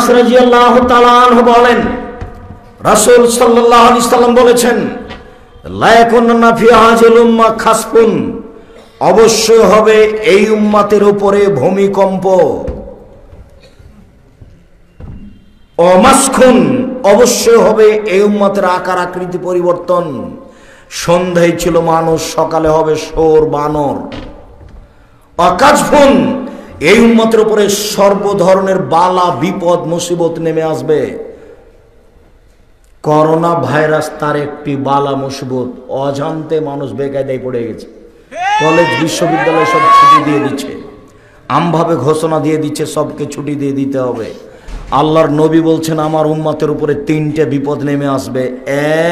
আনাস রাদিয়াল্লাহু তাআলা আনহু বলেন, রাসূল সাল্লাল্লাহু আলাইহি সাল্লাম বলেছেন, লা ইয়াকুননা ফি হাযিল উম্মাহ খাসফুন, অবশ্যই হবে এই উম্মতের উপরে ভূমিকম্প, অমাসখুন, অবশ্যই হবে এই উম্মতের আকার আকৃতি পরিবর্তন। সন্ধ্যায় ছিল মানুষ, সকালে হবে শোর বানর। অকাজফুন, এই উম্মতের উপরে সর্ব ধরনের বালা বিপদ মুসিবত নেমে আসবে। করোনা ভাইরাস তার একটি বালা মুসিবত, অজান্তে মানুষ বেকায়দায় পড়ে গেছে। কলেজ বিশ্ববিদ্যালয় সব ছুটি দিয়ে দিচ্ছে, আমভাবে ঘোষণা দিয়ে দিচ্ছে সবকে ছুটি দিয়ে দিতে হবে। আল্লাহর নবী বলছেন আমার উম্মতের উপরে তিনটে বিপদ নেমে আসবে।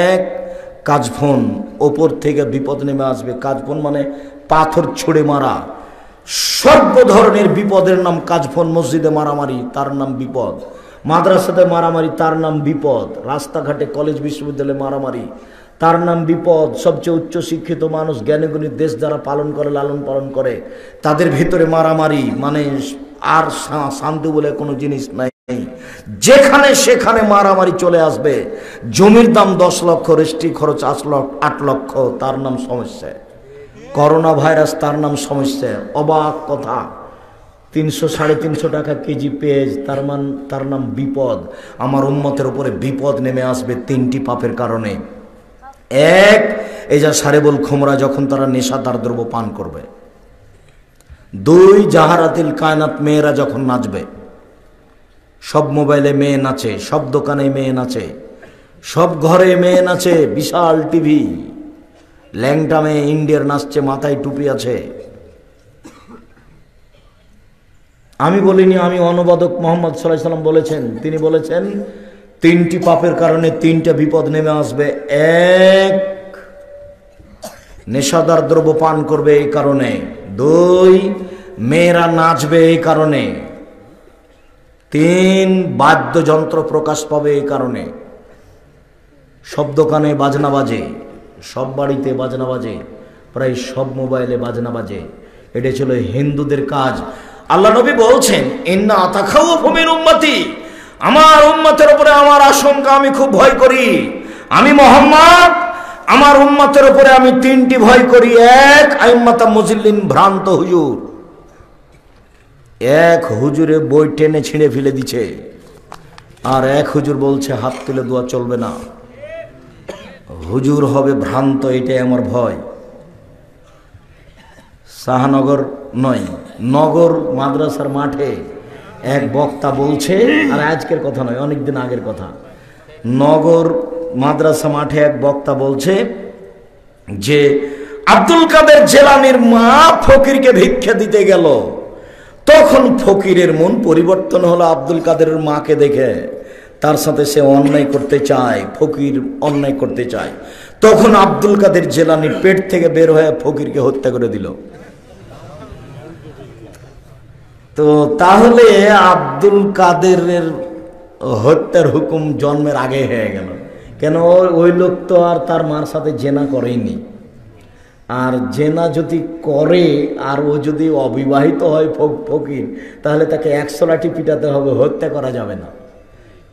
এক, কাজফুন, ওপর থেকে বিপদ নেমে আসবে। কাজফুন মানে পাথর ছুঁড়ে মারা। সর্ব ধরনের বিপদের নাম কাজফুন। মসজিদে মারামারি, তার নাম বিপদ। মাদ্রাসাতে মারামারি, তার নাম বিপদ। রাস্তাঘাটে কলেজ বিশ্ববিদ্যালয়ে মারামারি, তার নাম বিপদ। সবচেয়ে উচ্চ শিক্ষিত মানুষ, জ্ঞানীগুণী দেশ যারা পালন করে, লালন পালন করে, তাদের ভিতরে মারামারি, মানে আর শান্তি বলে কোনো জিনিস নাই। যেখানে সেখানে মারামারি চলে আসবে। জমির দাম 10 লক্ষ, রেজিস্ট্রি খরচ 8 লক্ষ, তার নাম সমস্যা। করোনা ভাইরাস, তার নাম সমস্যা। অবাক কথা, 300-350 টাকা কেজি পেঁয়াজ, তার নাম বিপদ। আমার উম্মতের উপরে বিপদ নেমে আসবে তিনটি পাপের কারণে। এক, এই যা সারেবুল খুমরা, যখন তারা নেশাদার দ্রব্য পান করবে। দুই, জাহারাতিল কায়নাত, মেয়েরা যখন নাচবে। সব মোবাইলে মেয়ে নাচে, সব দোকানে মেয়ে নাচে, সব ঘরে মেয়ে নাচে। বিশাল টিভি, ল্যাংটা মেয়ে ইন্ডিয়ার নাচছে, মাথায় টুপি আছে। আমি বলিনি, আমি অনুবাদক মোহাম্মদ সাল্লাল্লাহু আলাইহি সাল্লাম বলেছেন। তিনি বলেছেন তিনটি পাপের কারণে তিনটা বিপদ নেমে আসবে। এক, নেশাদার দ্রব্য পান করবে এই কারণে। দুই, মেয়েরা নাচবে এই কারণে। তিন, বাদ্যযন্ত্র প্রকাশ পাবে এই কারণে। সব দোকানে বাজনা বাজে, সব বাড়িতে বাজনা বাজে, প্রায় সব মোবাইলে বাজনা বাজে। এটা ছিল হিন্দুদের কাজ। আল্লাহ নবী বলছেন, ইন্না আতাখাউফু মিন উম্মতি, আমার উম্মতের উপরে আমার আশঙ্কা, আমি খুব ভয় করি। আমি মুহাম্মদ, আমার উম্মতের উপরে আমি তিনটি ভয় করি। এক, আইম্মাতা মুজিল্লিন, ভ্রান্ত হুজুর। এক হুজুরে বই টেনে ছিঁড়ে ফেলে দিচ্ছে, আর এক হুজুর বলছে হাত তুলে দোয়া চলবে না। হুজুর হবে ভ্রান্ত, এটাই আমার ভয়। শাহনগর নয়, নগর মাদ্রাসার মাঠে এক বক্তা বলছে, আর আজকের কথা নয়, অনেকদিন আগের কথা। নগর মাদ্রাসা মাঠে এক বক্তা বলছে যে আব্দুল কাদের জেলানির মা ফকিরকে ভিক্ষা দিতে গেল, তখন ফকিরের মন পরিবর্তন হলো আব্দুল কাদেরের মাকে দেখে। তার সাথে সে অন্যায় করতে চায়, ফকির অন্যায় করতে চায়। তখন আব্দুল কাদের জেলানি পেট থেকে বের হয়ে ফকিরকে হত্যা করে দিল। তো তাহলে আব্দুল কাদেরের হত্যার হুকুম জন্মের আগে হয়ে গেল কেন? ওই লোক তো আর তার মার সাথে জেনা করেনি। আর জেনা যদি করে, আর ও যদি অবিবাহিত হয় ফকির, তাহলে তাকে 100 লাঠি পিটাতে হবে, হত্যা করা যাবে না।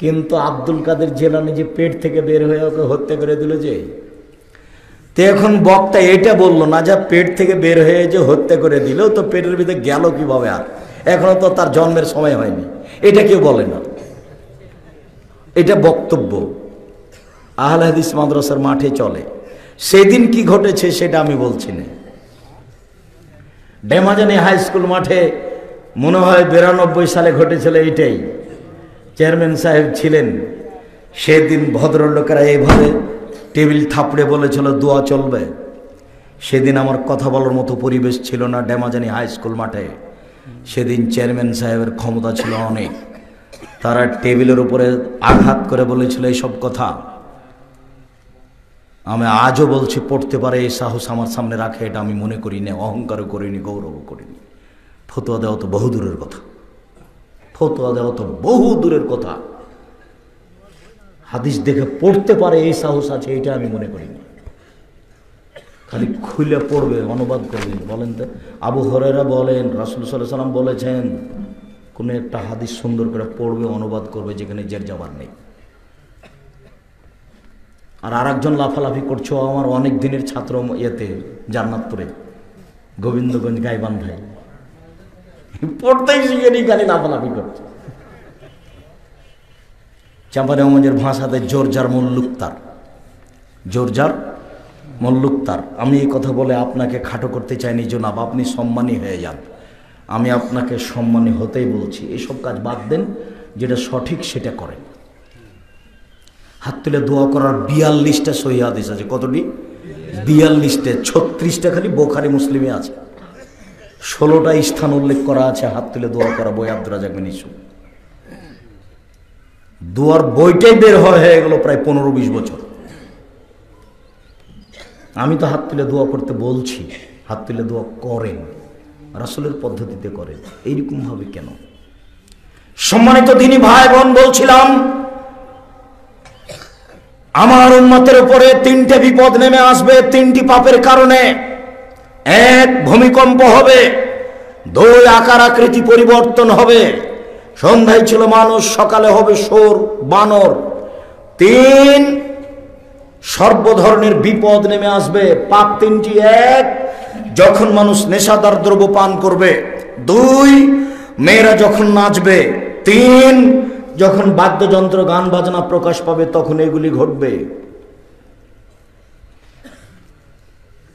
কিন্তু আব্দুল কাদের জেলানি যে পেট থেকে বের হয়ে ওকে হত্যা করে দিল যে, তো এখন বক্তা এটা বললো না যা পেট থেকে বের হয়ে যে হত্যা করে দিল, তো পেটের ভিতরে গেল কিভাবে? আর এখনো তো তার জন্মের সময় হয়নি, এটা কেউ বলে না। এটা বক্তব্য আহলে হাদিস মাদ্রাসার মাঠে চলে। সেদিন কি ঘটেছে সেটা আমি বলছি না। ডেমাজানি হাই স্কুল মাঠে মনে হয় 92 সালে ঘটেছিল এইটাই। চেয়ারম্যান সাহেব ছিলেন সেদিন। ভদ্রলোকেরা এইভাবে টেবিল থাপড়ে বলেছিল দোয়া চলবে। সেদিন আমার কথা বলার মতো পরিবেশ ছিল না ডেমাজানি হাই স্কুল মাঠে। সেদিন চেয়ারম্যান সাহেবের ক্ষমতা ছিল অনেক। তারা টেবিলের উপরে আঘাত করে বলেছিল এইসব কথা। আমি আজও বলছি, পড়তে পারে এই সাহস আমার সামনে রাখে, এটা আমি মনে করি না, অহংকারও করিনি, গৌরবও করিনি। ফতোয়া দেওয়া তো বহু দূরের কথা, ফতোয়া দেওয়া তো বহু দূরের কথা। হাদিস দেখে পড়তে পারে এই সাহস আছে, এটা আমি মনে করি না। খালি খুলে পড়বে, অনুবাদ করবে। বলেন তো, আবু হুরায়রা বলেন রাসূল সাল্লাল্লাহু আলাইহি ওয়াসাল্লাম বলেছেন, কোনো একটা হাদিস সুন্দর করে পড়বে, অনুবাদ করবে, যেখানে জের জবান নেই। আর আরেকজন লাফালাফি করছে, ও আমার অনেক দিনের ছাত্র, ইয়েতে জান্নাতপুরে, গোবিন্দগঞ্জ গাইবান্ধায়, পড়তেই শিখেনি, খালি লাফালাফি করছে। চাঁপানেগঞ্জের ভাষাতে জোরজার মল্লুকতার, জোরজার মল্লুকতার। আমি এই কথা বলে আপনাকে খাটো করতে চাইনি জনাব, আপনি সম্মানী হয়ে যান। আমি আপনাকে সম্মানী হতেই বলছি। এইসব কাজ বাদ দেন, যেটা সঠিক সেটা করেন। হাত তুলে দোয়া করার 42টা সহিহ হাদিস আছে। কতটি? 42টা। 36টা খালি বোখারি মুসলিমে আছে। 16টা স্থান উল্লেখ করা আছে হাত তুলে দোয়া করা বই, আব্দুর রাজ্জাক বিন ইউসুফ। দোয়ার বইটাই বের হয়ে গেল প্রায় 15-20 বছর। আমি তো হাত তুলে দোয়া করতে বলছি, হাত তুলে দোয়া করেন, রাসূলের পদ্ধতিতে করেন। এইরকম ভাবে কেন? সম্মানিত দিনী ভাই বোন, বলছিলাম আমার উম্মতের উপরে 3টে বিপদ নেমে আসবে 3টি পাপের কারণে। 1, ভূমিকম্প হবে। 2, আকার আকৃতি পরিবর্তন হবে। সন্ধ্যায় ছিল মানুষ, সকালে হবে শোর বানর। 3, সর্ব ধরনের বিপদ নেমে আসবে। পাপ 3টি। 1, যখন মানুষ নেশাদার দ্রব্য পান করবে। 2, মেয়েরা যখন নাচবে। 3, যখন বাদ্যযন্ত্র গান বাজনা প্রকাশ পাবে, তখন এগুলি ঘটবে।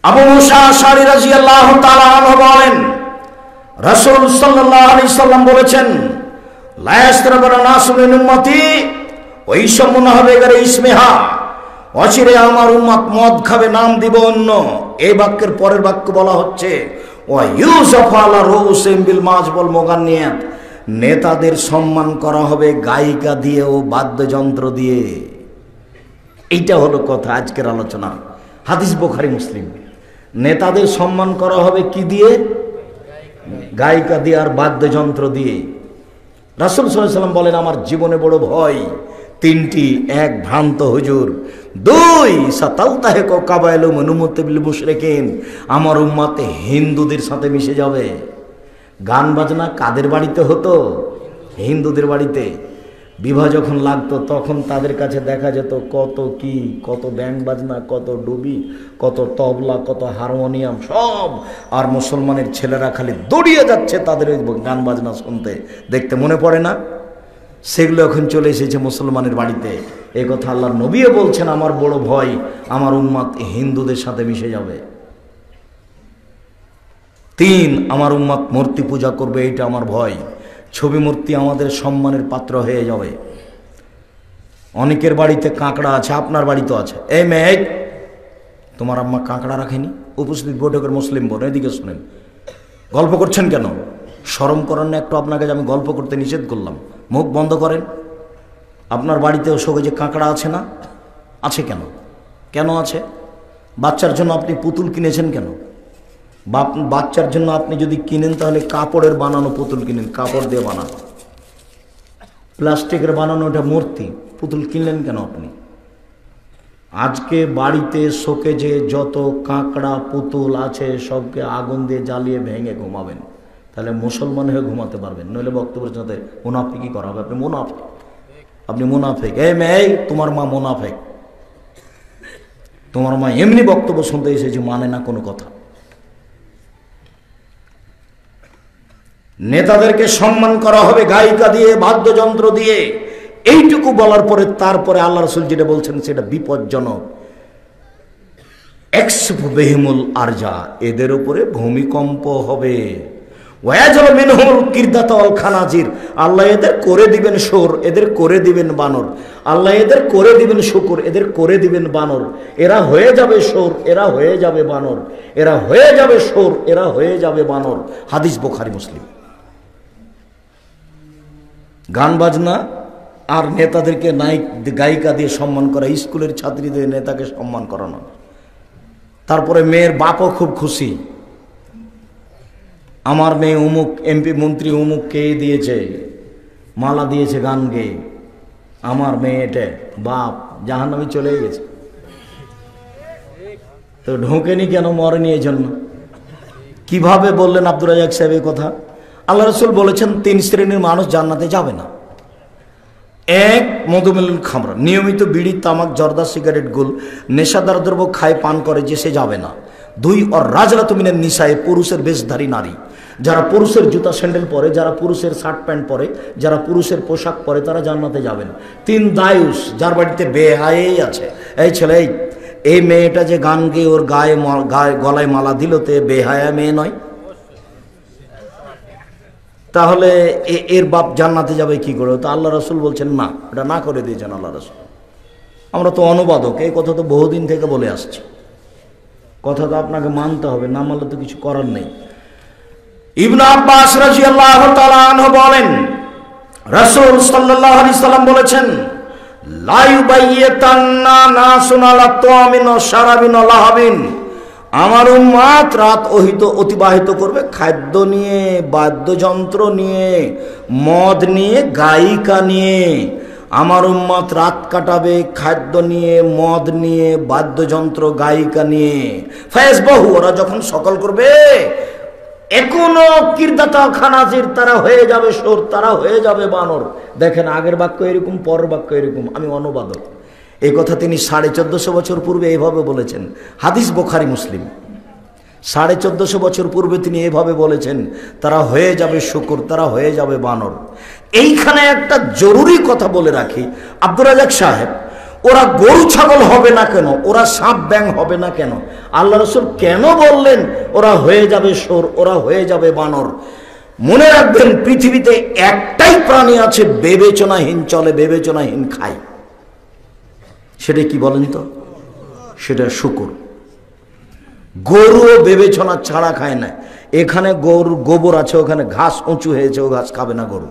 আবু মুসা আশআরী রাদিয়াল্লাহু তাআলা আনহু বলেন, রাসূল সাল্লাল্লাহু আলাইহি সাল্লাম বলেছেন, লা ইয়াসরাবুনা নাসু মিন উম্মতি ওয়া ইয়াশমুনা বিগাইরি ইসমিহা, অচিরে আমার উম্মত মদ খাবে, নাম দিব অন্য। এই বাক্যের পরের বাক্য বলা হচ্ছে, ওয়া ইউসাফু আলা রুউসিহিম বিল মাজবুল মুগান্নিয়াত, নেতাদের সম্মান করা হবে গায়িকা দিয়ে ও বাদ্যযন্ত্র দিয়ে। এইটা হলো কথা আজকের আলোচনা। হাদিস বুখারী মুসলিম। নেতাদের সম্মান করা হবে কি দিয়ে? গায়িকা দিয়ে আর বাদ্যযন্ত্র দিয়ে। রাসূল সাল্লাল্লাহু আলাইহি ওয়াসাল্লাম বলেন, আমার জীবনে বড় ভয় 3টি। 1, ভ্রান্ত হুজুর। 2, সাতালতাহিকু কাবাইলু মিন উম্মতি বিল মুশরিকিন, আমার উম্মত হিন্দুদের সাথে মিশে যাবে। গান বাজনা কাদের বাড়িতে হতো? হিন্দুদের বাড়িতে। বিবাহ যখন লাগতো তখন তাদের কাছে দেখা যেত কত কি, কত ব্যাং বাজনা, কত ডুবি, কত তবলা, কত হারমোনিয়াম সব। আর মুসলমানের ছেলেরা খালি দৌড়িয়ে যাচ্ছে তাদের ওই গান বাজনা শুনতে। দেখতে মনে পড়ে না? সেগুলো এখন চলে এসেছে মুসলমানের বাড়িতে। এই কথা আল্লাহর নবীও বলছেন, আমার বড় ভয় আমার উম্মত হিন্দুদের সাথে মিশে যাবে। 3, আমার উম্মত মূর্তি পূজা করবে, এইটা আমার ভয়। ছবি মূর্তি আমাদের সম্মানের পাত্র হয়ে যাবে। অনেকের বাড়িতে কাঁকড়া আছে, আপনার বাড়িতেও আছে। এই মেয়ে, তোমার আম্মা কাঁকড়া রাখেনি? উপস্থিত বৈঠকের মুসলিম বোন, এদিকে শুনেন। গল্প করছেন কেন? শরম করেন না একটু? আপনাকে যে আমি গল্প করতে নিষেধ করলাম, মুখ বন্ধ করেন। আপনার বাড়িতেও শোকে যে কাঁকড়া আছে না? আছে কেন? কেন আছে? বাচ্চার জন্য আপনি পুতুল কিনেছেন কেন? বাচ্চার জন্য আপনি যদি কিনেন তাহলে কাপড়ের বানানো পুতুল কিনেন, কাপড় দিয়ে বানানো। প্লাস্টিকের বানানো ওটা মূর্তি, পুতুল কিনলেন কেন আপনি? আজকে বাড়িতে শোকেজে যত কাঁকড়া পুতুল আছে সবকে আগুন দিয়ে জ্বালিয়ে ভেঙে ঘুমাবেন, তাহলে মুসলমান হয়ে ঘুমাতে পারবেন। নইলে বক্তব্যের সাথে মুনাফিকি করা হবে। আপনি মুনাফিক, আপনি মুনাফিক। এই মেয়ে, তোমার মা মুনাফিক। তোমার মা এমনি বক্তব্য শুনতে এসেছে, মানে না কোনো কথা। নেতাদেরকে সম্মান করা হবে গায়িকা দিয়ে, বাদ্যযন্ত্র দিয়ে। এইটুকু বলার পরে তারপরে আল্লাহ রাসূল যেটা বলছেন সেটা বিপজ্জনক। একসুফু বিহিমুল আরজা, এদের উপরে ভূমিকম্প হবে। ওয়াজাল মিনহুল কিরদাতা ওয়াল খানাজির, আল্লাহ এদের করে দিবেন শোর, এদের করে দিবেন বানর। আল্লাহ এদের করে দিবেন শুকুর, এদের করে দিবেন বানর। এরা হয়ে যাবে শোর, এরা হয়ে যাবে বানর। এরা হয়ে যাবে শোর, এরা হয়ে যাবে বানর। হাদিস বুখারী মুসলিম। গান বাজনা আর নেতাদেরকে নায়ক গায়িকা দিয়ে সম্মান করা, স্কুলের ছাত্রীদের নেতাকে সম্মান করানো। তারপরে মেয়ের বাপও খুব খুশি, আমার মেয়ে অমুক এমপি মন্ত্রী অমুককে দিয়েছে, মালা দিয়েছে গান গেয়ে। আমার মেয়ে এটা, বাপ জাহান্নামে চলে গেছে। তো ঢোকেনি কেন? মরেনি এই জন্য। কিভাবে বললেন আব্দুর রাজ্জাক সাহেব এই কথা? আল্লাহ রাসূল বলেছেন 3 শ্রেণীর মানুষ জান্নাতে যাবে না। এক, মধুমেলুল খামর, নিয়মিত বিড়ি, তামাক, জর্দা, সিগারেট, গুল, নেশাদার দ্রব্য খায় পান করে যে সে যাবে না। 2, আর রাজলাতু মিনান নিসায়ে, পুরুষের বেশধারী নারী, যারা পুরুষের জুতা স্যান্ডেল পরে, যারা পুরুষের শার্ট প্যান্ট পরে, যারা পুরুষের পোশাক পরে, তারা জান্নাতে যাবে না। 3, দায়ুস, যার বাড়িতে বেহায়েই আছে। এই ছেলে, এই মেয়েটা যে গান গেয়ে ওর গায়ে গলায় মালা দিল, তে বেহায়া মেয়ে নয়? তাহলে এর বাপ জান্নাতে যাবে কি করে? তো আল্লাহ রাসূল বলছেন না, এটা না করে দিয়েছেন আল্লাহ রাসূল। আমরা তো অনুবাদক, এই কথা তো বহুদিন থেকে বলে আসছি, কথা তো আপনাকে মানতে হবে, না মানলে তো কিছু করার নেই। ইবনে আব্বাস রাদিয়াল্লাহু তাআলা আনহু বলেন, রাসূল সাল্লাল্লাহু আলাইহি সাল্লাম বলেছেন, লা ইউবাইয়াতান্না নাসুন আলা তামিন ওয়া শারাবিন ওয়া লাহাবিন, আমার উম্মত রাত অতিবাহিত করবে খাদ্য নিয়ে, বাদ্যযন্ত্র নিয়ে, মদ নিয়ে, গায়িকা নিয়ে। আমার উম্মত রাত কাটাবে খাদ্য নিয়ে, মদ নিয়ে, বাদ্যযন্ত্র, গায়িকা নিয়ে। ফায়াসবাহু, ওরা যখন সকল করবে, এখনো কিরদাতা খানাজির, তারা হয়ে যাবে সোর, তারা হয়ে যাবে বানর। দেখেন, আগের বাক্য এরকম, পরের বাক্য এরকম। আমি অনুবাদক, এই কথা তিনি 1450 বছর পূর্বে এইভাবে বলেছেন। হাদিস বুখারী মুসলিম। 1450 বছর পূর্বে তিনি এইভাবে বলেছেন, তারা হয়ে যাবে শূকর, তারা হয়ে যাবে বানর। এইখানে একটা জরুরি কথা বলে রাখি, আব্দুর রাজ্জাক সাহেব, ওরা গরু ছাগল হবে না কেন, ওরা সাপ ব্যাং হবে না কেন? আল্লাহ রাসূল কেন বললেন ওরা হয়ে যাবে সোর, ওরা হয়ে যাবে বানর? মনে রাখবেন, পৃথিবীতে একটাই প্রাণী আছে বিবেচনাহীন চলে, বিবেচনাহীন খায়। সেটা কি বলেন তো? সেটা শূকর। গরুও বিবেচনা ছাড়া খায় না। এখানে গরুর গোবর আছে, ওখানে ঘাস উঁচু হয়েছে, ও ঘাস খাবে না গরু।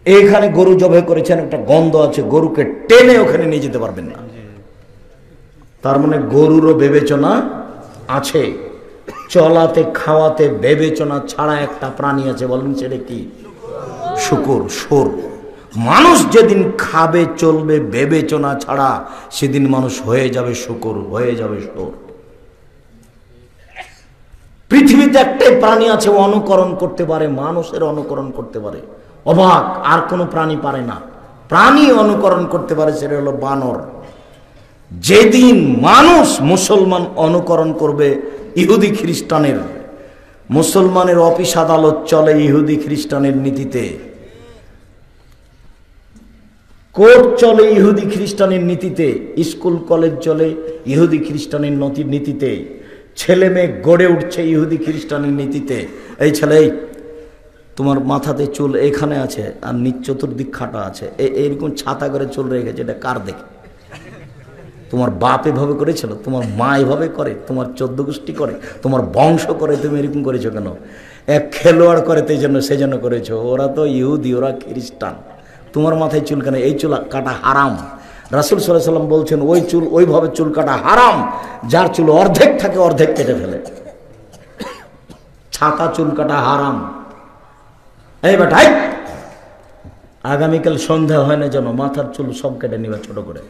এখানে গরু জবে করেছেন, একটা গন্ধ আছে, গরুকে টেনে ওখানে নিয়ে যেতে পারবেন না। তার মানে গরুরও বিবেচনা আছে। চলাতে খাওয়াতে বিবেচনা ছাড়া একটা প্রাণী আছে, বলেন সেটা কি? শূকর, সোর। মানুষ যেদিন খাবে চলবে বিবেচনা ছাড়া, সেদিন মানুষ হয়ে যাবে শূকর, হয়ে যাবে সোর। পৃথিবীতে একটাই প্রাণী আছে, ও অনুকরণ করতে পারে, মানুষের অনুকরণ করতে পারে। অবাক, আর কোনো প্রাণী পারে না। প্রাণী অনুকরণ করতে পারে, সেটা হলো বানর। যেদিন মানুষ মুসলমান অনুকরণ করবে ইহুদি খ্রিস্টানের, মুসলমানের অফিস আদালত চলে ইহুদি খ্রিস্টানের নীতিতে, কোর্ট চলে ইহুদি খ্রিস্টানের নীতিতে, স্কুল কলেজ চলে ইহুদি খ্রিস্টানের নীতিতে, ছেলে মেয়ে গড়ে উঠছে ইহুদি খ্রিস্টানের নীতিতে। এই ছেলে, তোমার মাথাতে চুল এখানে আছে আর নিচ চতুর্দিক খাটা আছে, এইরকম ছাতা করে চুল রেখেছে, এটা কার দেখে? তোমার বাপ এভাবে করেছিল? তোমার মা এভাবে করে? তোমার 14 গোষ্ঠী করে? তোমার বংশ করে? তুমি এরকম করেছো কেন? এক খেলোয়াড় করে সেজন্য করেছো। ওরা তো ইহুদি, ওরা খ্রিস্টান। তোমার মাথায় চুল কেন? এই চুল কাটা হারাম। রাসূল সাল্লাল্লাহু আলাইহি ওয়াসাল্লাম বলছেন, ওই চুল, ওইভাবে চুল কাটা হারাম যার চুল অর্ধেক থাকে, অর্ধেক কেটে ফেলে। ছাতা চুল কাটা হারাম। এই বেটাই, আগামীকাল সন্ধ্যা হয় না যেন মাথার চুল সব কেটে নিবা ছোট করে।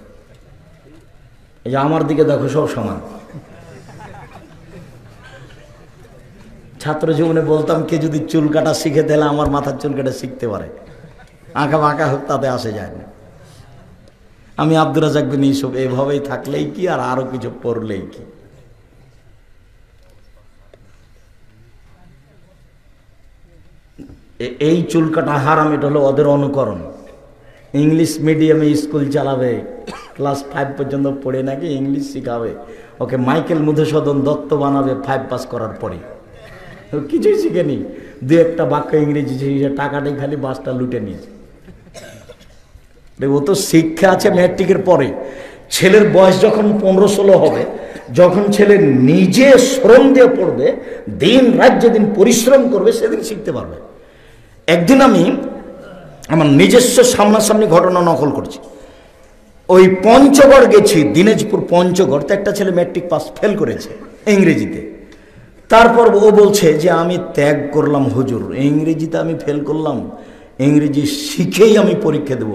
এই যে আমার দিকে দেখো, সব সমান। ছাত্র জীবনে বলতাম, কে যদি চুল কাটা শিখে, তাহলে আমার মাথার চুল কাটা শিখতে পারে। আঁকা বাঁকা হোক, তাতে আসে যায় না। আমি আব্দুর রাজ্জাক বিন ইউসুফ এভাবেই থাকলেই কি, আর আরো কিছু পড়লেই কি। এই চুল কাটা হারাম, এটা হলো ওদের অনুকরণ। ইংলিশ মিডিয়ামে স্কুল চালাবে, ক্লাস 5 পর্যন্ত পড়ে নাকি ইংলিশ শিখাবে, ওকে মাইকেল মধুসূদন দত্ত বানাবে 5 পাস করার পরে। কিছুই শিখেনি, 2-1 বাক্য ইংরেজি শিখে, টাকাটাই খালি বাসটা লুটে নিয়েছে। ও তো শিক্ষা আছে ম্যাট্রিকের পরে। ছেলের বয়স যখন 15-16 হবে, যখন ছেলে নিজে শ্রম দিয়ে পড়বে, দিন রাত যেদিন পরিশ্রম করবে, সেদিন শিখতে পারবে। একদিন আমি আমার নিজস্ব সামনাসামনি ঘটনা নকল করছি। ওই পঞ্চগড় গেছি, দিনাজপুর পঞ্চগড়। তো একটা ছেলে ম্যাট্রিক পাস ফেল করেছে ইংরেজিতে। তারপর ও বলছে যে আমি ত্যাগ করলাম হুজুর, ইংরেজিতে আমি ফেল করলাম, ইংরেজি শিখেই আমি পরীক্ষা দেব।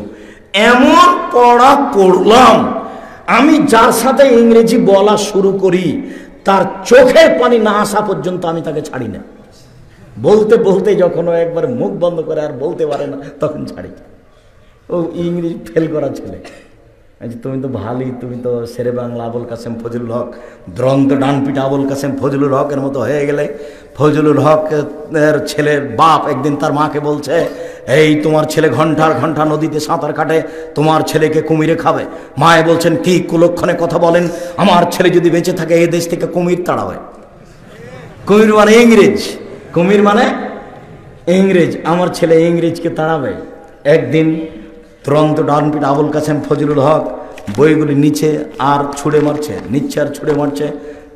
এমন পড়া পড়লাম, আমি যার সাথে ইংরেজি বলা শুরু করি, তার চোখের পানি না আসা পর্যন্ত আমি তাকে ছাড়ি না। বলতে বলতে যখন ও একবার মুখ বন্ধ করে আর বলতে পারে না, তখন ছাড়ি। ও ইংরেজি ফেল করা ছেলে। তুমি তো ভালোই, তুমি তো শেরে বাংলা আবুল কাসেম ফজলুল হক, দ্রন্দ্ব ডানপিটা আবুল কাসেম ফজলুল হকের মতো হয়ে গেলে। ফজলুল হক এর ছেলের বাপ একদিন তার মাকে বলছে, এই তোমার ছেলে ঘন্টার ঘন্টা নদীতে সাঁতার কাটে, তোমার ছেলেকে কুমিরে খাবে। মায়ে বলছেন, কি কুলক্ষণে কথা বলেন, আমার ছেলে যদি বেঁচে থাকে এই দেশ থেকে কুমির তাড়াবে। কুমির মানে ইংরেজ, কুমির মানে ইংরেজ, আমার ছেলে ইংরেজকে তাড়াবে। একদিন তুরন্ত ডানপিট আবুল কাসেম ফজলুল হক বইগুলি নিচে আর ছুঁড়ে মারছে, নিচ্ছে আর ছুঁড়ে মারছে।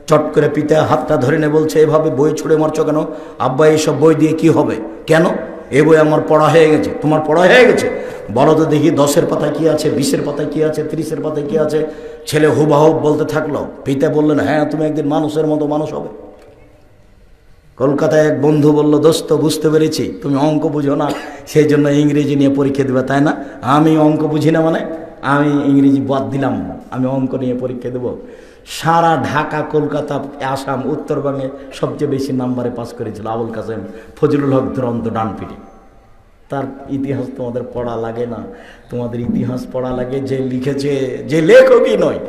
চট করে পিতা হাতটা ধরে নে বলছে, এভাবে বই ছুঁড়ে মারছো কেন? আব্বা এইসব বই দিয়ে কি হবে? কেন? এ বই আমার পড়া হয়ে গেছে। তোমার পড়া হয়ে গেছে? বলো তো দেখি 10-এর পাতায় কি আছে, 20-এর পাতায় কি আছে, 30-এর পাতায় কি আছে। ছেলে হুবাহুব বলতে থাকলো। পিতা বললেন, হ্যাঁ তুমি একদিন মানুষের মতো মানুষ হবে। কলকাতায় এক বন্ধু বলল, দোস্ত বুঝতে পেরেছি তুমি অঙ্ক বুঝো না, সেই জন্য ইংরেজি নিয়ে পরীক্ষা দেবে, তাই না? আমি অঙ্ক বুঝি না মানে আমি ইংরেজি বাদ দিলাম, আমি অঙ্ক নিয়ে পরীক্ষা দেবো। সারা ঢাকা, কলকাতা, আসাম, উত্তরবঙ্গে সবচেয়ে বেশি নাম্বারে পাস করেছিল আবুল কাসেম ফজলুল হক দুরন্ত ডানপিটে। তার ইতিহাস তোমাদের পড়া লাগে না, তোমাদের ইতিহাস পড়া লাগে যে লিখেছে, যে লেখকই নয়।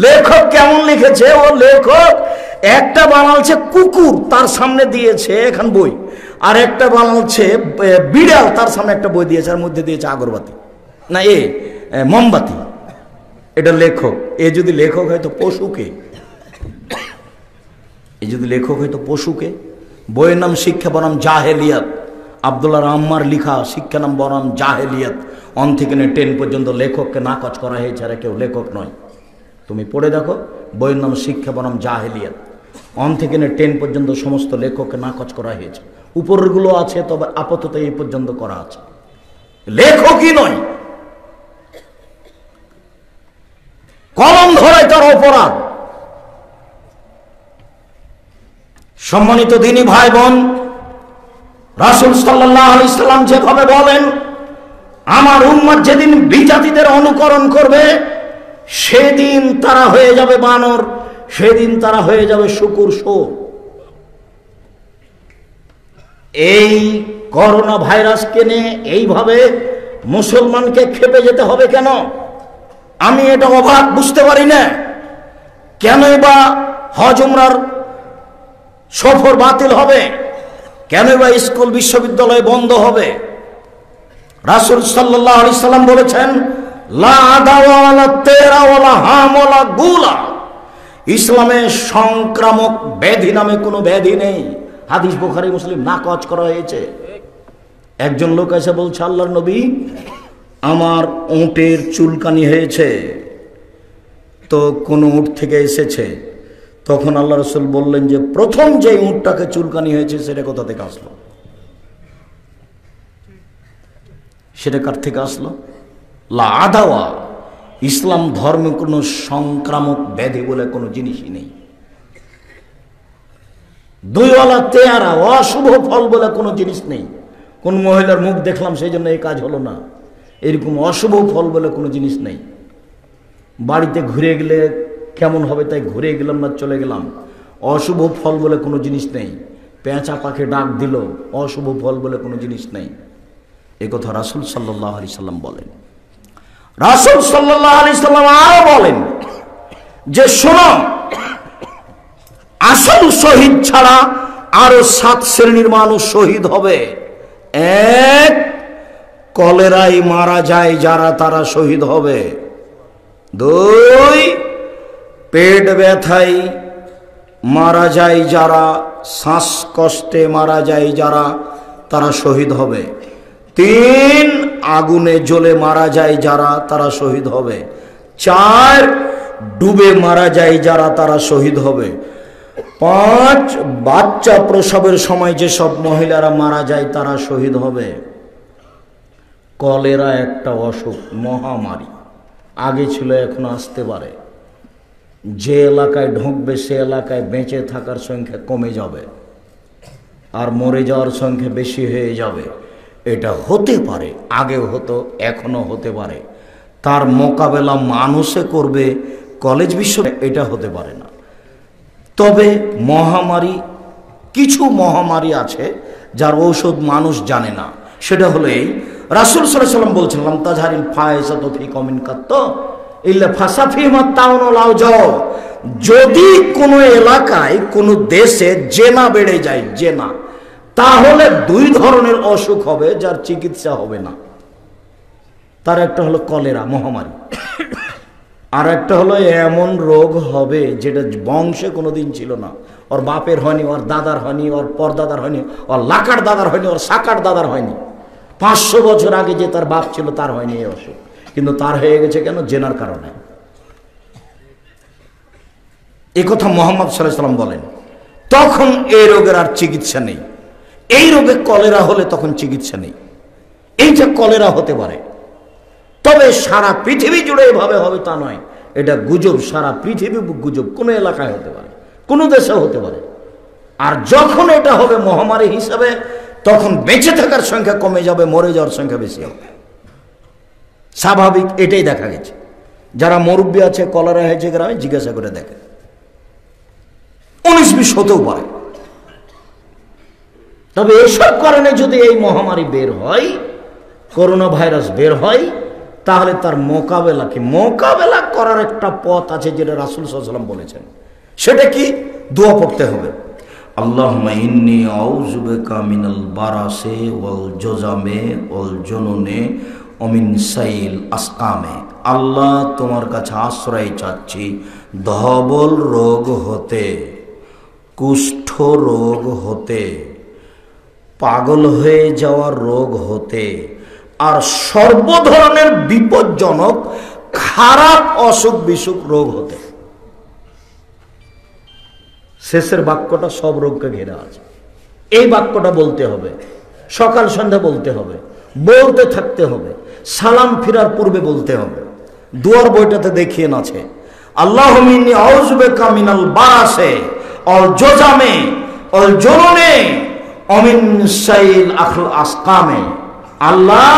লেখক কেমন লিখেছে? ও লেখক একটা বানালছে কুকুর, তার সামনে দিয়েছে এখন বই, আর একটা বানালছে বিড়াল, তার সামনে একটা বই দিয়েছে, আর মধ্যে দিয়েছে আগরবাতি না মোমবাতি। এটা লেখক। এ যদি লেখক হয় তো পশুকে, এ যদি লেখক হয় তো পশুকে। বইয়ের নাম শিক্ষা বনাম জাহেলিয়াত, আব্দুল্লাহ আম্মার লিখা শিক্ষা নাম বনাম জাহেলিয়াত। 1 থেকে 10 পর্যন্ত লেখককে নাকচ করা হয়েছে, আর কেউ লেখক নয়। তুমি পড়ে দেখো, বইয়ের নাম শিক্ষা বনাম জাহেলিয়াত। 1 থেকে 10 পর্যন্ত সমস্ত লেখককে নাকচ করা হয়েছে। উপরগুলো আছে, তবে আপাতত এই পর্যন্ত করা আছে। লেখকই নয়, কলম ধরাই তার অপরাধ। সম্মানিত দিনী ভাই বোন, রাসূল সাল্লাল্লাহু আলাইহি সাল্লাম যেভাবে বলেন, আমার উম্মত যেদিন বিজাতিদের অনুকরণ করবে সেদিন তারা হয়ে যাবে বানর, সেদিন তারা হয়ে যাবে শুকুর শোর। এই করোনা ভাইরাসকে নিয়ে এইভাবে মুসলমানকে খেপে যেতে হবে কেন? আমি এটা অবাক, বুঝতে পারি না কেনই বা হজ উমরার সফর বাতিল হবে, কেন বা স্কুল বিশ্ববিদ্যালয় বন্ধ হবে। রাসূল সাল্লাল্লাহু আলাইহি সাল্লাম বলেছেন, লা আদাওয়া ওয়ালা তেরা ওয়ালা হাম ওয়ালা গুলা, ইসলামে সংক্রামক ব্যাধি নামে কোনো ব্যাধি নেই। হাদিস বুখারী মুসলিম নাকচ করা হয়েছে। একজন লোক এসে বলছে, আল্লাহর নবী আমার উটের চুলকানি হয়েছে, তো কোন উট থেকে এসেছে? তখন আল্লাহ রাসূল বললেন যে প্রথম যে উটটাকে চুলকানি হয়েছে সেটা কোথা থেকে আসলো? সেটা কার থেকে আসলো? লা আদাওয়া, ইসলাম ধর্মে কোনো সংক্রামক ব্যাধি বলে কোনো জিনিসই নেই। দুইওয়ালা তেয়ারা, অশুভ ফল বলে কোনো জিনিস নেই। কোন মহিলার মুখ দেখলাম সেই জন্য এই কাজ হলো না, এরকম অশুভ ফল বলে কোনো জিনিস নেই। বাড়িতে ঘুরে গেলে কেমন হবে তাই ঘুরে গেলাম না চলে গেলাম, অশুভ ফল বলে কোনো জিনিস নেই। পেঁচা পাখি ডাক দিল, অশুভ ফল বলে কোনো জিনিস নেই। এ কথা রাসূল সাল্লাল্লাহু আলাইহি সাল্লাম বলেন। রাসূল সাল্লাল্লাহু আলাইহি সাল্লাম আরো বলেন যে শোনো, আসল শহীদ ছাড়া আরো 7 শ্রেণীর মানুষ শহীদ হবে। 1, কলেরায় মারা যায় যারা, তারা শহীদ হবে। 2, পেট ব্যথায় মারা যায় যারা, শ্বাসকষ্টে মারা যায় যারা, তারা শহীদ হবে। 3, আগুনে জ্বলে মারা যায় যারা, তারা শহীদ হবে। 4, ডুবে মারা যায় যারা, তারা শহীদ হবে। 5, বাচ্চা প্রসবের সময় যেসব মহিলারা মারা যায় তারা শহীদ হবে। কলেরা একটা অসুখ, মহামারী, আগে ছিল এখন আসতে পারে। যে এলাকায় ঢুকবে সে এলাকায় বেঁচে থাকার সংখ্যা কমে যাবে, আর মরে যাওয়ার সংখ্যা বেশি হয়ে যাবে। এটা হতে পারে, আগেও হতো, এখনো হতে পারে। তার মোকাবেলা মানুষে করবে, কলেজ বিশ্ব এটা হতে পারে না। তবে মহামারী, কিছু মহামারী আছে যার ঔষধ মানুষ জানে না। সেটা হলো এই, রাসূল সাল্লাল্লাহু আলাইহি ওয়াসাল্লাম বলছেন লাম তাজহারিল ফায়সাতু ফি কওমিন কাত্ত ইল্লা ফাসাফিহিম আত-তাউন আও যাও। যদি কোনো এলাকায় কোনো দেশে জেনা বেড়ে যায়, জেনা, তাহলে দুই ধরনের অসুখ হবে যার চিকিৎসা হবে না। তার একটা হলো কলেরা মহামারী, আর একটা হলো এমন রোগ হবে যেটা বংশে কোনোদিন ছিল না, ওর বাপের হয়নি, ওর দাদার হয়নি, ওর পরদাদার হয়নি, ওর লাকার দাদার হয়নি, ওর সাকার দাদার হয়নি, 500 বছর আগে যে তার বাপ ছিল তার হয়নি এই অসুখ, কিন্তু তার হয়ে গেছে কেন? জেনার কারণে। এই কথা মুহাম্মদ সাল্লাল্লাহু আলাইহি ওয়াসাল্লাম বলেন। তখন এই রোগের আর চিকিৎসা নেই। এই রোগে কলেরা হলে তখন চিকিৎসা নেই। এইটা কলেরা হতে পারে, তবে সারা পৃথিবী জুড়ে এভাবে হবে তা নয়, এটা গুজব, সারা পৃথিবী গুজব, কোনো এলাকায় হতে পারে, কোনো দেশে হতে পারে। আর যখন এটা হবে মহামারী হিসাবে, তখন বেঁচে থাকার সংখ্যা কমে যাবে, মরে যাওয়ার সংখ্যা বেশি হবে। স্বাভাবিক, এটাই দেখা গেছে। যারা মুরব্বী আছে কলেরা হয়েছে গ্রামে, জিজ্ঞাসা করে দেখে, 19-20 হতেও পারে। তবে এইসব কারণে যদি এই মহামারী বের হয়, করোনা ভাইরাস বের হয়, তাহলে তার মোকাবেলা করার একটা পথ আছে, যেটা রাসূল সাল্লাল্লাহু আলাইহি ওয়াসাল্লাম বলেছেন। সেটা কি? দোয়া পড়তে হবে, আল্লাহুম্মা ইন্নী আউযু বিকা মিনাল বারাসি ওয়াল জুজামে ওয়াল জুনুনে ওয়া মিন সাইল আসকামে। আল্লাহ, তোমার কাছে আশ্রয় চাচ্ছি ধবল রোগ হতে, কুষ্ঠ রোগ হতে, পাগল হয়ে যাওয়ার রোগ হতে, আর সর্ব ধরনের বিপজ্জনক খারাপ অসুখ বিসুখ রোগ হতে। শেষের বাক্যটা সব রোগকে ঘেরা আছে। এই বাক্যটা বলতে হবে, সকাল সন্ধ্যা বলতে হবে, বলতে থাকতে হবে, সালাম ফিরার পূর্বে বলতে হবে। দুয়ার বইটাতে দেখিয়ে আছে, আল্লাহুম্মা ইন্নী আউযু বিকা মিনাল বারাসি ওয়াল জুজামে ওয়াল জুনুনে ওয়া মিন সাইল আসকামে। আল্লাহ,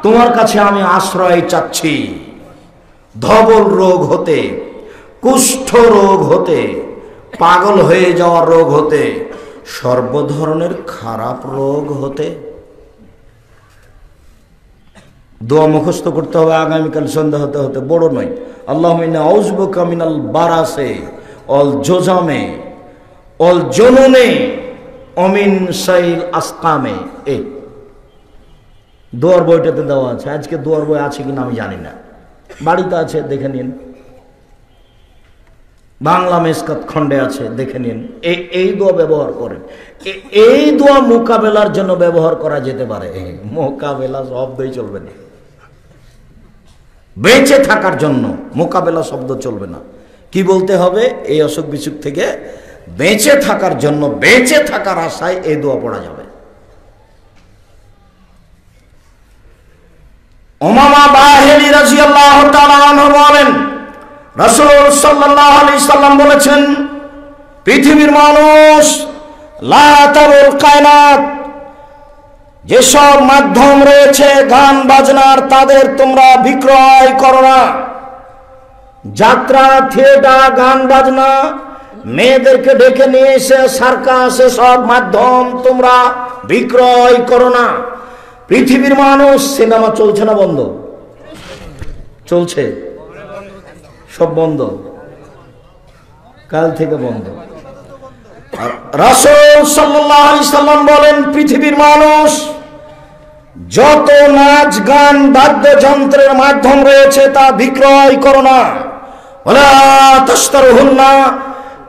তোমার কাছে আমি আশ্রয় চাচ্ছি ধবল রোগ হতে, কুষ্ঠ রোগ হতে, পাগল হয়ে যাওয়ার রোগ হতে, সর্ব ধরনের খারাপ রোগ হতে। দোয়া মুখস্থ করতে হবে আগামীকাল সন্ধ্যা হতে হতে, বড় নয়। আল্লাহুম্মা ইন্নী আউযু বিকা মিনাল বারাসি ওয়াল জুজামে ওয়াল জুনুনে ওয়া মিন সাইল আসকামে। এই দোয়ার বইটাতে দেওয়া আছে। আজকে দোয়ার বই আছে কিনা আমি জানি না, বাড়িতে আছে, দেখে নিন। বাংলা মেসকাত খণ্ডে আছে, দেখে নিন। এই দোয়া ব্যবহার করেন। এই দোয়া মোকাবেলার জন্য ব্যবহার করা যেতে পারে। মোকাবেলা শব্দই চলবে না, বেঁচে থাকার জন্য মোকাবেলা শব্দ চলবে না। কি বলতে হবে? এই অসুখ বিসুখ থেকে বেঁচে থাকার জন্য, বেঁচে থাকার আশায় এই দোয়া পড়া যাবে। উমামা বাহিলি রাদিয়াল্লাহু তাআলা আনহু বলেন, রাসূল সাল্লাল্লাহু আলাইহি সাল্লাম বলেছেন, পৃথিবীর মানুষ, লা তারুল কায়নাত, যেসব মাধ্যম রয়েছে গান বাজনার, তাদের তোমরা বিক্রয় করো না। যাত্রা, থিয়েটার, গান বাজনা, মেয়েদেরকে ডেকে নিয়ে এসে সার্কাস, সব মাধ্যম তোমরা বিক্রয় করো না। পৃথিবীর মানুষ, সিনেমা চলছে না? বন্ধ চলছে, সব বন্ধ, কাল থেকে বন্ধ। রাসূল সাল্লাল্লাহু আলাইহি সাল্লাম বলেন, পৃথিবীর মানুষ যত নাচ গান বাদ্যযন্ত্রের মাধ্যম রয়েছে তা বিক্রয় করো না। ওয়ালা তাশতারুহুন্না,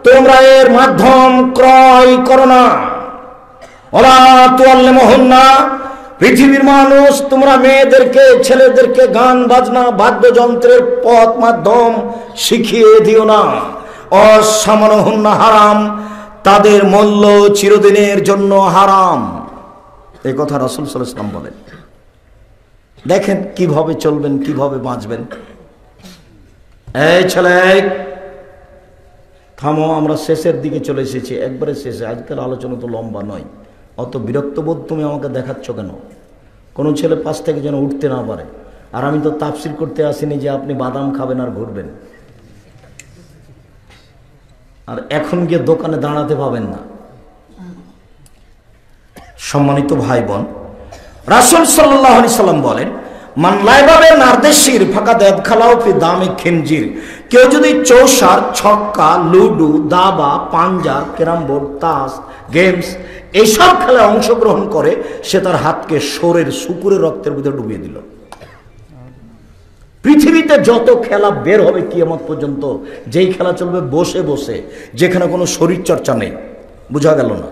তোমরা এর মাধ্যম ক্রয় করো না। ওয়ালা তুআল্লিমুহুন্না, পৃথিবীর মানুষ, তোমরা মেয়েদেরকে, ছেলেদেরকে গান বাজনা বাদ্যযন্ত্রের পথ মাধ্যম শিখিয়ে দিও না। অসামানুহুন্না হারাম, তাদের মূল্য চিরদিনের জন্য হারাম। এই কথা রাসূল সাল্লাল্লাহু আলাইহি ওয়াসাল্লাম বলেন। দেখেন কিভাবে চলবেন, কিভাবে বাঁচবেন। এই ছেলে, থামো, আমরা শেষের দিকে চলে এসেছি, একবারে শেষে। আজকাল আলোচনা তো লম্বা নয়, অত বিরক্তবোধ তুমি আমাকে দেখাচ্ছ কেন? কোনো ছেলে পাশ থেকে যেন উঠতে না পারে। আর আমি তো তাফসীর করতে আসিনি যে আপনি বাদাম খাবেন আর ঘুরবেন, আর এখন গিয়ে দোকানে দাঁড়াতে পাবেন না। সম্মানিত ভাই বোন, রাসূল সাল্লাল্লাহু আলাইহি সাল্লাম বলেন, মান লাইবাবে নারদেশির ফাঁকা দেব খালাও ফি দামে খেনজির। কেউ যদি চৌসার, ছক্কা, লুডু, দাবা, পাঞ্জা, ক্যারাম বোর্ড, তাস, গেমস এইসব খেলায় অংশগ্রহণ করে, সে তার হাতকে শোরের শুকুরের রক্তের ভিতরে ডুবিয়ে দিল। পৃথিবীতে যত খেলা বের হবে কিয়ামত পর্যন্ত, যেই খেলা চলবে বসে বসে, যেখানে কোনো শরীর চর্চা নেই, বোঝা গেল না,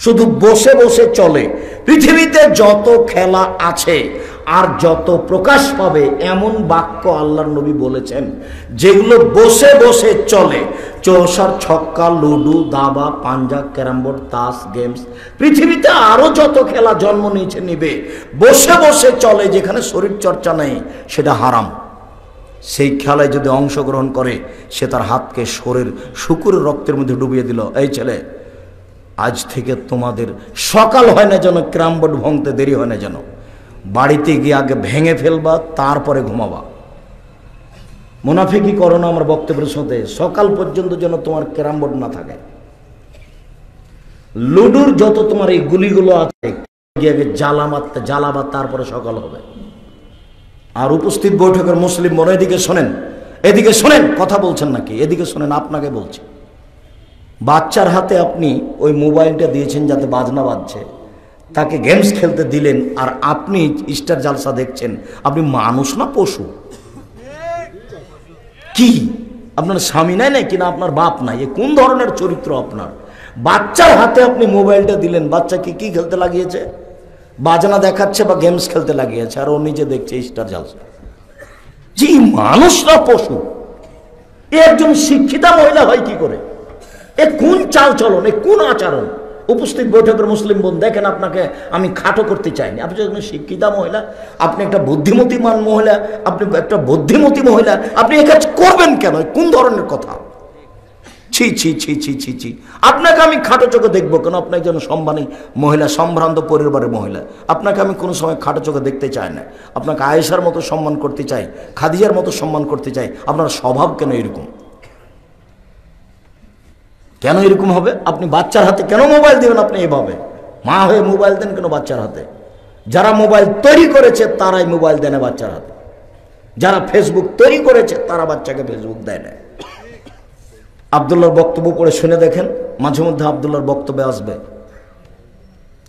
শুধু বসে বসে চলে, পৃথিবীতে যত খেলা আছে আর যত প্রকাশ পাবে, এমন বাক্য আল্লাহর নবী বলেছেন যেগুলো বসে বসে চলে, চৌসার, ছক্কা, লুডু, দাবা, পাঞ্জা, ক্যারাম বোর্ড, তাস, গেমস, পৃথিবীতে আরো যত খেলা জন্ম নিয়েছে নিবে, বসে বসে চলে, যেখানে শরীর চর্চা নেই, সেটা হারাম। সেই খেলায় যদি অংশগ্রহণ করে, সে তার হাতকে শোরের শুকুরের রক্তের মধ্যে ডুবিয়ে দিল। এই ছেলে, আজ থেকে তোমাদের সকাল হয় না যেন, ক্যারাম বোর্ড ভাঙতে দেরি হয় না যেন, বাড়িতে গিয়ে আগে ভেঙে ফেলবা, তারপরে ঘুমাবা। মুনাফিকি করো না আমার বক্তব্যের সাথে। সকাল পর্যন্ত যেন তোমার ক্যারাম বোর্ড না থাকে, লুডুর যত তোমার এই গুলিগুলো আছে, গিয়ে আগে জ্বালাবা, তারপরে সকাল হবে। আর উপস্থিত বৈঠকের মুসলিম বোন, এদিকে শোনেন, এদিকে শোনেন, কথা বলছেন নাকি? এদিকে শোনেন, আপনাকে বলছি। বাচ্চার হাতে আপনি ওই মোবাইলটা দিয়েছেন যাতে বাজনা বাজছে, তাকে গেমস খেলতে দিলেন, আর আপনি স্টার জালসা দেখছেন। আপনি মানুষ না পশু? কি আপনার স্বামী নাই নাকি না আপনার বাপ নাই? এ কোন ধরনের চরিত্র আপনার? বাচ্চার হাতে আপনি মোবাইলটা দিলেন, বাচ্চাকে কি খেলতে লাগিয়েছে? বাজনা দেখাচ্ছে বা গেমস খেলতে লাগিয়েছে, আর ও নিজে দেখছে স্টার জালসা। জি, মানুষ না পশু? এ একজন শিক্ষিতা মহিলা হয় কি করে? এ কোন চাল চলন, এ কোন আচরণ? উপস্থিত বৈঠকের মুসলিম বোন, দেখেন, আপনাকে আমি খাটো করতে চাইনি। আপনি যখন শিক্ষিতা মহিলা, আপনি একটা বুদ্ধিমতীমান মহিলা, আপনি একটা বুদ্ধিমতী মহিলা, আপনি এ কাজ করবেন কেন? কোন ধরনের কথা? ছি ছি ছি ছি ছি ছি, আপনাকে আমি খাটো চোখে দেখবো কেন? আপনি একজন সম্মানী মহিলা, সম্ভ্রান্ত পরিবারের মহিলা, আপনাকে আমি কোনো সময় খাটো চোখে দেখতে চাই না। আপনাকে আয়েশার মতো সম্মান করতে চাই, খাদিজার মতো সম্মান করতে চাই। আপনার স্বভাব কেন এরকম? কেন এরকম হবে? আপনি বাচ্চার হাতে কেন মোবাইল দিবেন? আপনি এভাবে মা হয়ে মোবাইল দেন কেন বাচ্চার হাতে? যারা মোবাইল তৈরি করেছে তারাই মোবাইল দেয় না বাচ্চার হাতে। যারা ফেসবুক তৈরি করেছে তারা বাচ্চাকে ফেসবুক দেয় না। আব্দুল্লাহর বক্তব্য পড়ে শুনে দেখেন, মাঝে মধ্যে আব্দুল্লাহর বক্তব্যে আসবে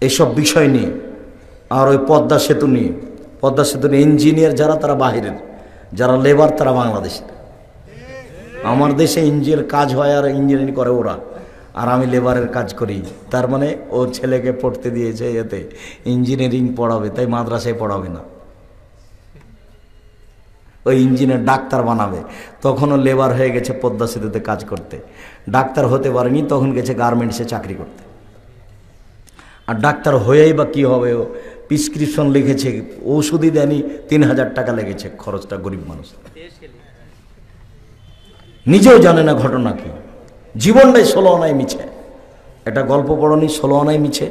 এইসব বিষয় নিয়ে। আর ওই পদ্মা সেতু নিয়ে, পদ্মা সেতু নিয়ে ইঞ্জিনিয়ার যারা, তারা বাহিরের, যারা লেবার তারা বাংলাদেশের। আমার দেশে ইঞ্জিনিয়ার কাজ হয় আর ইঞ্জিনিয়ারিং করে ওরা, আর আমি লেবারের কাজ করি। তার মানে ও ছেলেকে পড়তে দিয়েছে এতে ইঞ্জিনিয়ারিং পড়াবে, তাই মাদ্রাসায় পড়াবে না, ওই ইঞ্জিনিয়ার ডাক্তার বানাবে। তখনও লেবার হয়ে গেছে পদ্মা সেতুতে কাজ করতে, ডাক্তার হতে পারেনি, তখন গেছে গার্মেন্টসে চাকরি করতে। আর ডাক্তার হয়েই বা কী হবে? ও প্রেসক্রিপশন লিখেছে, ওষুধই দেয়নি, 3000 টাকা লেগেছে খরচটা, গরিব মানুষ নিজেও জানে না ঘটনা কি। জীবনটাই 16 আনায় মিছে। এটা গল্প পড়নি, 16 আনায় মিছে।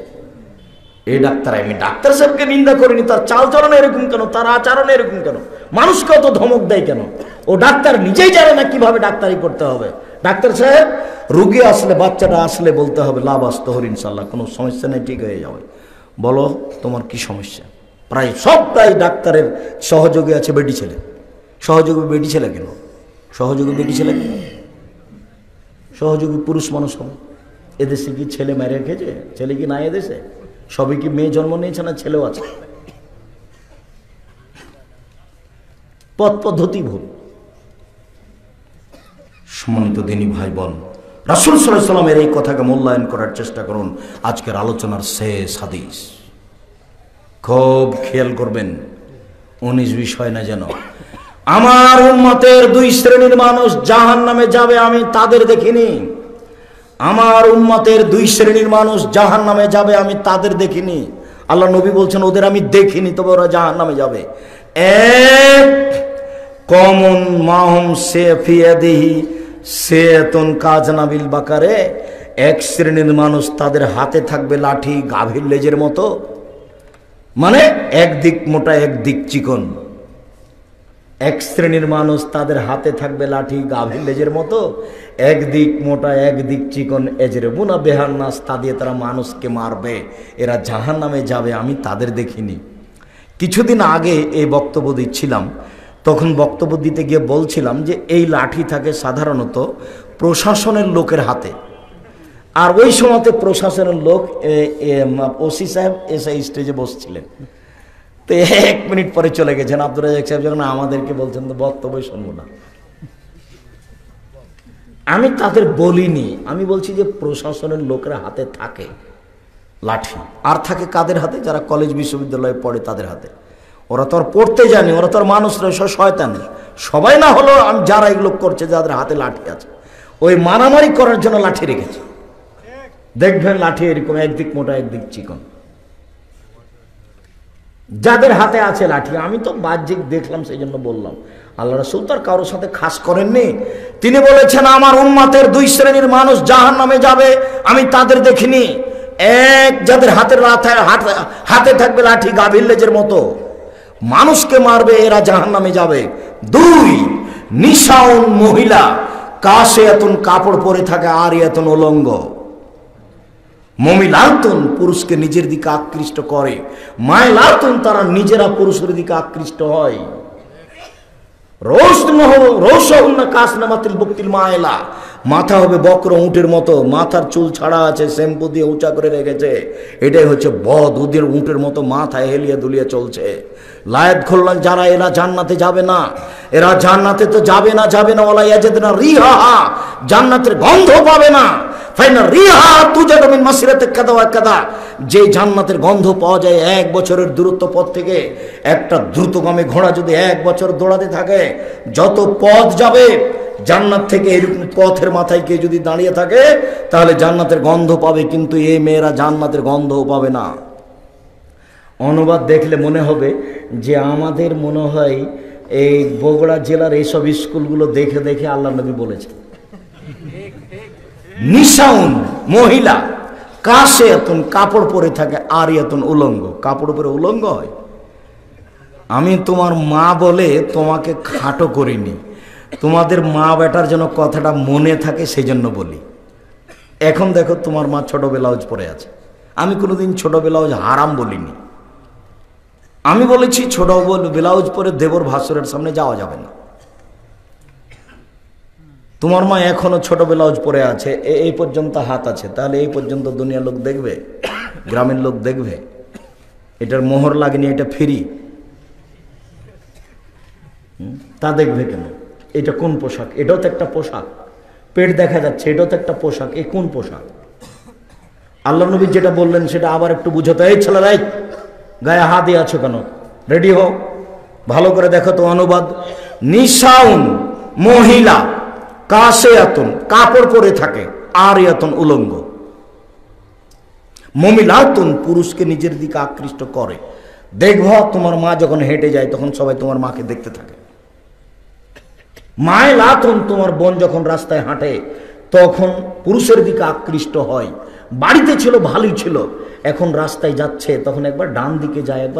এই ডাক্তার, আমি ডাক্তার সাহেবকে নিন্দা করিনি, তার চালচরণ এরকম কেন, তার আচরণ এরকম কেন, মানুষকে অত ধমক দেয় কেন? ও ডাক্তার নিজেই জানে না কিভাবে ডাক্তারি করতে হবে। ডাক্তার সাহেব, রুগী আসলে, বাচ্চাটা আসলে বলতে হবে লাভ আস্তহর ইনশাল্লাহ, কোনো সমস্যা নেই, ঠিক হয়ে যাবে। বলো তোমার কি সমস্যা? প্রায় সবটাই ডাক্তারের সহযোগী আছে বেটি ছেলে। সহযোগী বেটি ছেলে কেন? সহযোগী বেটি ছেলে কেন? সহযোগী পুরুষ মানুষ হবে। এদেশে কি ছেলে মেরে রেখেছে? ছেলে কি নাই এদেশে? সবই কি মেয়ে জন্ম নিয়েছে না ছেলেও আছে? পথ পদ্ধতি ভুল। সম্মানিত দিনী ভাই বোন, রাসূল সাল্লাল্লাহু আলাইহি ওয়াসাল্লামের এই কথাকে মূল্যায়ন করার চেষ্টা করুন। আজকের আলোচনার শেষ হাদিস খুব খেয়াল করবেন, 19 বিষয় না যেন। আমার উম্মতের 2 শ্রেণীর মানুষ জাহান্নামে যাবে, আমি তাদের দেখিনি। আমার উম্মতের 2 শ্রেণীর মানুষ জাহান্নামে যাবে, আমি তাদের দেখিনি। আল্লাহ নবী বলছেন ওদের আমি দেখিনি, তবে ওরা জাহান্নামে যাবে। এক, কমন মাহুম সেফিয়াদিহি সেতুন কাজনাবিল বাকারে, এক শ্রেণীর মানুষ তাদের হাতে থাকবে লাঠি গাভীর লেজের মতো, মানে একদিক মোটা একদিক চিকন। এক শ্রেণীর মানুষ, তাদের হাতে থাকবে লাঠি গাভীর লেজের মতো, একদিক মোটা একদিক চিকন, এজরে বুনা বেহার নাস, তা দিয়ে তারা মানুষকে মারবে, এরা জাহান্নামে যাবে, আমি তাদের দেখিনি। কিছুদিন আগে এই বক্তব্য দিচ্ছিলাম, তখন বক্তব্য দিতে গিয়ে বলছিলাম যে এই লাঠি থাকে সাধারণত প্রশাসনের লোকের হাতে, আর ওই সময়তে প্রশাসনের লোক ওসি সাহেব এসে স্টেজে বসছিলেন। তো 1 মিনিট পরে চলে গেছেন আব্দুর রাজ্জাক সাহেব, যখন আমাদেরকে বলছেন তো বক্তব্য শুনবো না। আমি তাদের বলিনি, আমি বলছি যে প্রশাসনের লোকের হাতে থাকে লাঠি, আর থাকে কাদের হাতে? যারা কলেজ বিশ্ববিদ্যালয়ে পড়ে তাদের হাতে। ওরা তো আর পড়তে জানি, ওরা তো আর মানুষ নয়, শয়তান। সবাই না হলো যারা এগুলো করছে, যাদের হাতে লাঠি আছে, ওই মারামারি করার জন্য লাঠি রেখেছে। দেখবেন লাঠি এরকম একদিক মোটা একদিক চিকন, যাদের হাতে আছে লাঠি। আমি তো বাহ্যিক দেখলাম, সেই জন্য বললাম। আল্লাহ রাসূল তার কারোর সাথে খাস করেননি। তিনি বলেছেন আমার উম্মতের 2 শ্রেণীর মানুষ জাহান্নামে যাবে, আমি তাদের দেখিনি। এক, যাদের হাতে থাকবে লাঠি গাভীর লেজের মতো, মানুষকে মারবে, এরা জাহান্নামে যাবে। 2, নিশাউন মহিলা, কাশে এতন কাপড় পরে থাকে আর এতন উলঙ্গ। মমিলাতুন, পুরুষকে নিজের দিকে আকৃষ্ট করে। মায়লাতুন, তারা নিজেরা পুরুষের দিকে আকৃষ্ট হয়। মাথা হবে বক্র উটের মতো, মাথার চুল ছাড়া আছে, শ্যাম্পু দিয়ে উঁচা করে রেখেছে। এটাই হচ্ছে বদ, ওদের উটের মতো মাথায় হেলিয়ে দুলিয়ে চলছে। লায়াত খুললেন যারা, এরা জান্নাতে যাবে না, এরা জান্নাতে তো যাবে না, ওয়ালা ইয়াজিদুনা রিহা, জান্নাতের গন্ধ পাবে না। ফাইনা রিহা তুজাদু মিন মাসিরাতি কাদা ওয়া কাদা, যে জান্নাতের গন্ধ পাওয়া যায় 1 বছরের দূরত্ব পথ থেকে। একটা দ্রুতগামী ঘোড়া যদি 1 বছর দৌড়াতে থাকে, যত পথ যাবে জান্নাত থেকে, এরকম পথের মাথায় কে যদি দাঁড়িয়ে থাকে, তাহলে জান্নাতের গন্ধ পাবে। কিন্তু এই মেয়েরা জান্নাতের গন্ধও পাবে না। অনুবাদ দেখলে মনে হবে যে আমাদের মনে হয় এই বগুড়া জেলার এইসব স্কুলগুলো দেখে দেখে আল্লাহ নবী বলেছেন। নিশাউন মহিলা, কাশে এতন কাপড় পরে থাকে, আর এতন উলঙ্গ। কাপড় পরে উলঙ্গ হয়? আমি তোমার মা বলে তোমাকে খাটো করিনি, তোমাদের মা বেটার যেন কথাটা মনে থাকে সেই জন্য বলি। এখন দেখো তোমার মা ছোট ব্লাউজ পরে আছে, আমি কোনোদিন ছোট ব্লাউজ হারাম বলিনি। আমি বলেছি ছোট ব্লাউজ পরে দেবর ভাসুরের সামনে যাওয়া যাবে না। তোমার মা এখনো ছোট ব্লাউজ পরে আছে, এই পর্যন্ত হাত আছে, তাহলে এই পর্যন্ত দুনিয়ার লোক দেখবে, গ্রামের লোক দেখবে? এটার মোহর লাগেনি, এটা ফ্রি, তা দেখবে কেন? এটা কোন পোশাক? এটাও তো একটা পোশাক। পেট দেখা যাচ্ছে, এটাও তো একটা পোশাক। এ কোন পোশাক? আল্লাহ নবী যেটা বললেন সেটা আবার একটু বুঝাতে। এই ছেলেরাই গায়ে হাত দিয়ে আছো কেন? রেডি হও, ভালো করে দেখো তো অনুবাদ। নিশাউন মহিলা, কাশে এতন কাপড় পরে থাকে, আর এতন উলঙ্গ। মমিলাতুন, পুরুষকে নিজের দিকে আকৃষ্ট করে। দেখব তোমার মা যখন হেঁটে যায় তখন সবাই তোমার মাকে দেখতে থাকে। মায়লাতুন, তোমার বোন যখন রাস্তায় হাঁটে তখন পুরুষের দিকে আকৃষ্ট হয়। বাড়িতে ছিল ভালোই ছিল, এখন রাস্তায় যাচ্ছে তখন একবার ডান দিকে যায়, একবার